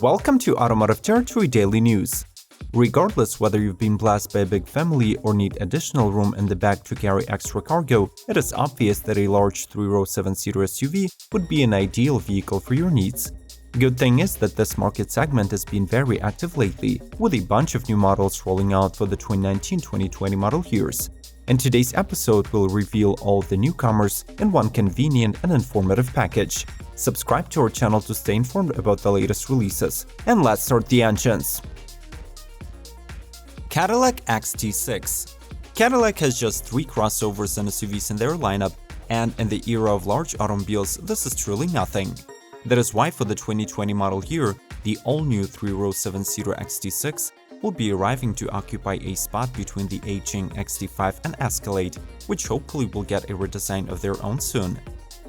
Welcome to Automotive Territory Daily News. Regardless whether you've been blessed by a big family or need additional room in the back to carry extra cargo, it is obvious that a large 3-row 7-seater SUV would be an ideal vehicle for your needs. Good thing is that this market segment has been very active lately, with a bunch of new models rolling out for the 2019-2020 model years. In today's episode, we'll reveal all the newcomers in one convenient and informative package. Subscribe to our channel to stay informed about the latest releases. And let's start the engines. Cadillac XT6. Cadillac has just 3 crossovers and SUVs in their lineup, and in the era of large automobiles, this is truly nothing. That is why for the 2020 model year, the all-new 3-row 7-seater XT6 will be arriving to occupy a spot between the aging XT5 and Escalade, which hopefully will get a redesign of their own soon.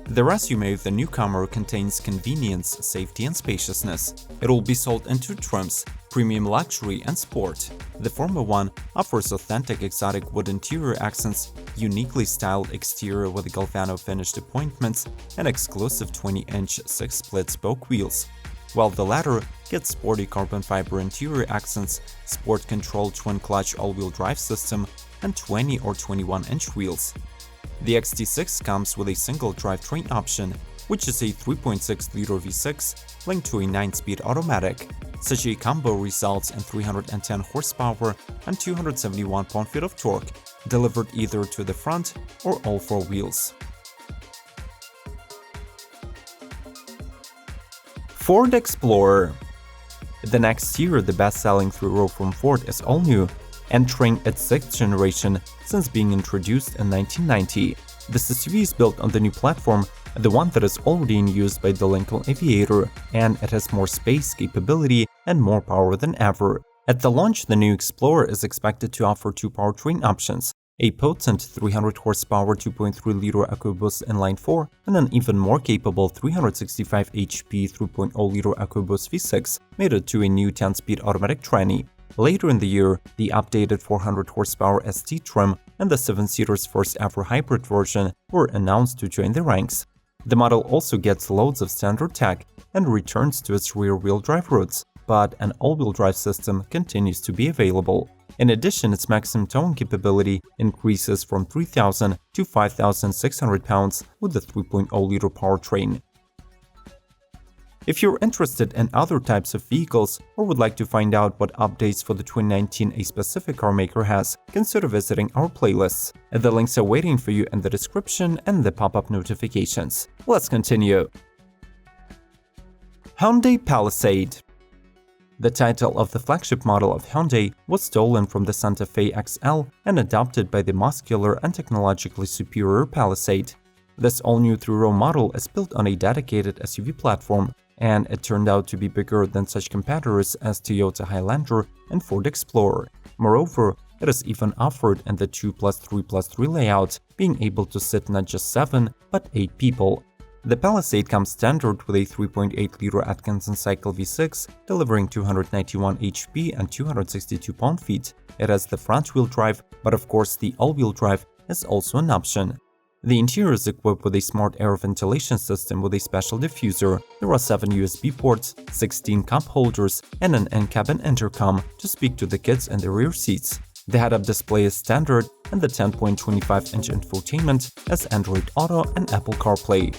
The resume of the newcomer contains convenience, safety and spaciousness. It will be sold in 2 trims, premium luxury and sport. The former one offers authentic exotic wood interior accents, uniquely styled exterior with galvano-finished appointments, and exclusive 20-inch 6-split spoke wheels, while the latter gets sporty carbon fiber interior accents, sport-controlled twin-clutch all-wheel drive system, and 20 or 21-inch wheels. The XT6 comes with a single drivetrain option, which is a 3.6-liter V6 linked to a 9-speed automatic. Such a combo results in 310 horsepower and 271 pound-feet of torque, delivered either to the front or all 4 wheels. Ford Explorer. The next year, the best-selling 3-row from Ford is all new, entering its 6th generation since being introduced in 1990. This SUV is built on the new platform, the one that is already in use by the Lincoln Aviator, and it has more space, capability, and more power than ever. At the launch, the new Explorer is expected to offer 2 powertrain options: a potent 300 horsepower 2.3-liter EcoBoost inline 4 and an even more capable 365 HP 3.0-liter EcoBoost V6 mated to a new 10-speed automatic tranny. Later in the year, the updated 400 horsepower ST trim and the 7-seater's first-ever hybrid version were announced to join the ranks. The model also gets loads of standard tech and returns to its rear-wheel drive roots, but an all-wheel drive system continues to be available. In addition, its maximum towing capability increases from 3,000 to 5,600 pounds with the 3.0-liter powertrain. If you're interested in other types of vehicles or would like to find out what updates for the 2019 a specific car maker has, consider visiting our playlists. The links are waiting for you in the description and the pop-up notifications. Let's continue. Hyundai Palisade. The title of the flagship model of Hyundai was stolen from the Santa Fe XL and adopted by the muscular and technologically superior Palisade. This all-new 3-row model is built on a dedicated SUV platform, and it turned out to be bigger than such competitors as Toyota Highlander and Ford Explorer. Moreover, it is even offered in the 2+3+3 layout, being able to sit not just 7 but 8 people. The Palisade comes standard with a 3.8-liter Atkinson cycle V6, delivering 291 HP and 262 pound-feet. It has the front-wheel drive, but of course the all-wheel drive is also an option. The interior is equipped with a smart air ventilation system with a special diffuser. There are 7 USB ports, 16 cup holders, and an in-cabin intercom to speak to the kids in the rear seats. The head-up display is standard, and the 10.25-inch infotainment has Android Auto and Apple CarPlay.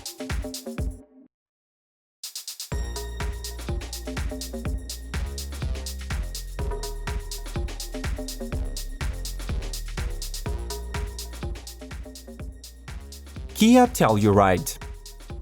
Kia Telluride.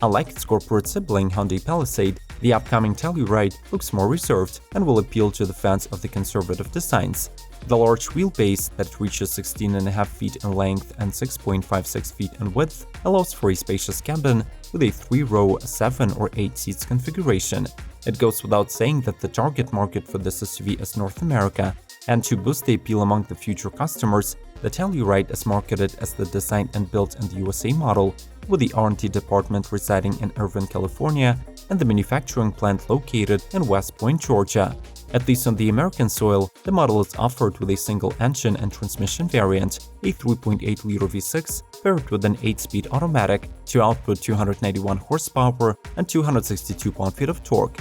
Unlike its corporate sibling Hyundai Palisade, the upcoming Telluride looks more reserved and will appeal to the fans of the conservative designs. The large wheelbase that reaches 16.5 feet in length and 6.56 feet in width allows for a spacious cabin with a 3-row 7 or 8 seats configuration. It goes without saying that the target market for this SUV is North America, and to boost the appeal among the future customers, the Telluride is marketed as the designed and built in the USA model, with the R&D department residing in Irvine, California, and the manufacturing plant located in West Point, Georgia. At least on the American soil, the model is offered with a single engine and transmission variant, a 3.8-liter V6 paired with an 8-speed automatic to output 291 horsepower and 262 pound-feet of torque.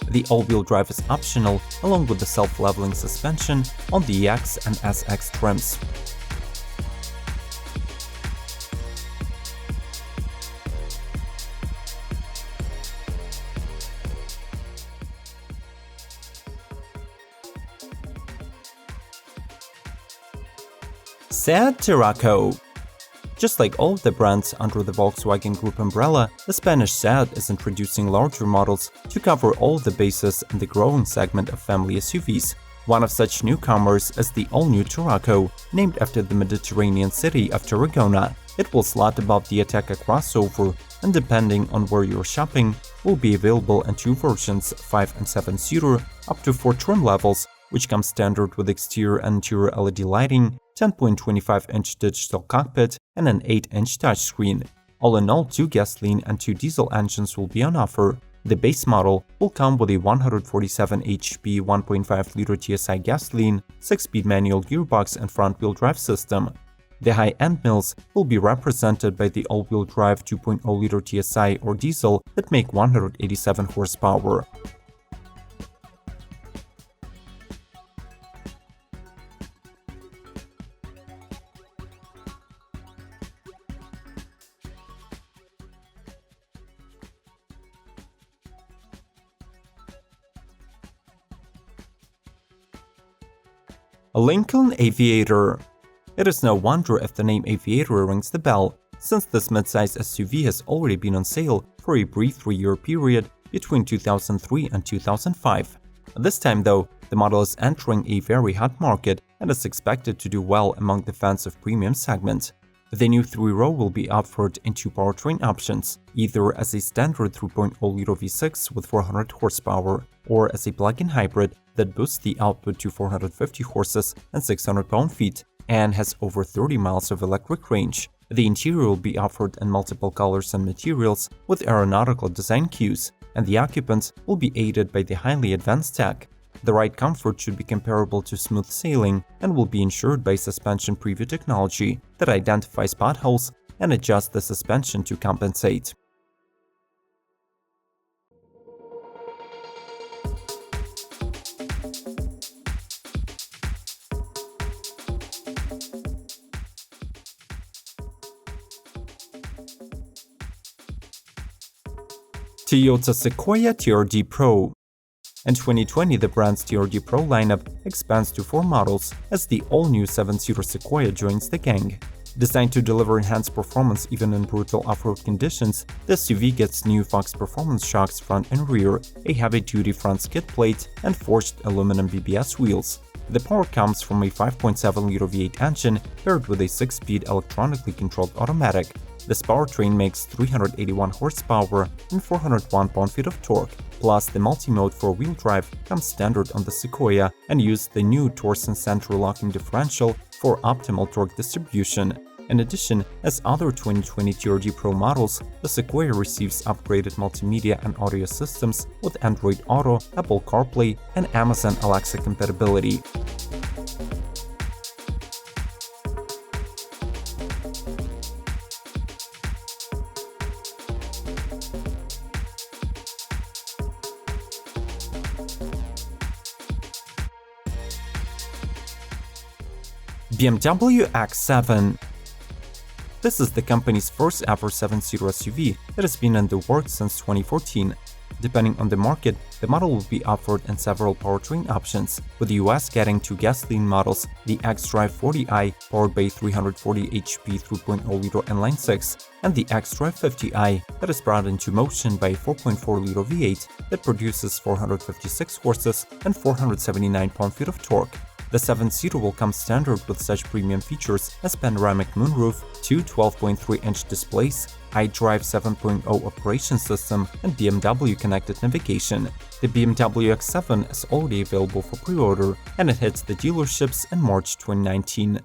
The all-wheel drive is optional, along with the self-leveling suspension on the EX and SX trims. SEAT Tarraco. Just like all of the brands under the Volkswagen Group umbrella, the Spanish SEAT is introducing larger models to cover all the bases in the growing segment of family SUVs. One of such newcomers is the all-new Tarraco, named after the Mediterranean city of Tarragona. It will slot above the Ateca crossover, and depending on where you're shopping, will be available in two versions, 5 and 7-seater, up to 4 trim levels, which comes standard with exterior and interior LED lighting, 10.25-inch digital cockpit, and an 8-inch touchscreen. All in all, 2 gasoline and 2 diesel engines will be on offer. The base model will come with a 147 HP 1.5-liter TSI gasoline, 6-speed manual gearbox and front-wheel drive system. The high-end mills will be represented by the all-wheel drive 2.0-liter TSI or diesel that make 187 horsepower. Lincoln Aviator. It is no wonder if the name Aviator rings the bell, since this midsize SUV has already been on sale for a brief 3-year period between 2003 and 2005. This time, though, the model is entering a very hot market and is expected to do well among the fans of premium segment. The new 3-row will be offered in 2 powertrain options, either as a standard 3.0-liter V6 with 400 horsepower, or as a plug-in hybrid that boosts the output to 450 horses and 600 pound-feet, and has over 30 miles of electric range. The interior will be offered in multiple colors and materials with aeronautical design cues, and the occupants will be aided by the highly advanced tech. The ride comfort should be comparable to smooth sailing and will be ensured by suspension preview technology that identifies potholes and adjusts the suspension to compensate. Toyota Sequoia TRD Pro. In 2020, the brand's TRD Pro lineup expands to 4 models as the all-new 7-seater Sequoia joins the gang. Designed to deliver enhanced performance even in brutal off-road conditions, the SUV gets new Fox Performance shocks front and rear, a heavy-duty front skid plate, and forged aluminum BBS wheels. The power comes from a 5.7-liter V8 engine paired with a 6-speed electronically controlled automatic. This powertrain makes 381 horsepower and 401 pound-feet of torque. Plus, the multi-mode 4-wheel drive comes standard on the Sequoia and uses the new torsion center locking differential for optimal torque distribution. In addition, as other 2020 TRD Pro models, the Sequoia receives upgraded multimedia and audio systems with Android Auto, Apple CarPlay, and Amazon Alexa compatibility. BMW X7. This is the company's first ever 7-seater SUV that has been in the works since 2014. Depending on the market, the model will be offered in several powertrain options, with the US getting 2 gasoline models, the xDrive 40i powered by 340 HP 3.0-liter inline-6, and the xDrive 50i that is brought into motion by a 4.4-liter V8 that produces 456 horses and 479 pound-feet of torque. The 7-seater will come standard with such premium features as panoramic moonroof, 2 12.3-inch displays, iDrive 7.0 operation system, and BMW connected navigation. The BMW X7 is already available for pre-order, and it hits the dealerships in March 2019.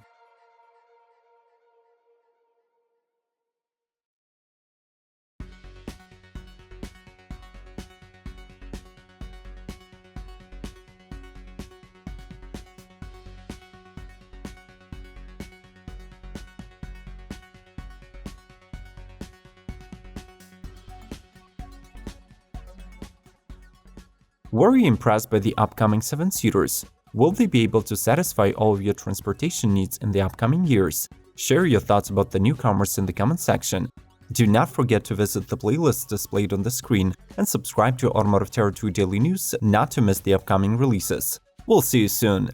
Were you impressed by the upcoming 7-seaters? Will they be able to satisfy all of your transportation needs in the upcoming years? Share your thoughts about the newcomers in the comment section. Do not forget to visit the playlist displayed on the screen and subscribe to Automotive Territory Daily News not to miss the upcoming releases. We'll see you soon!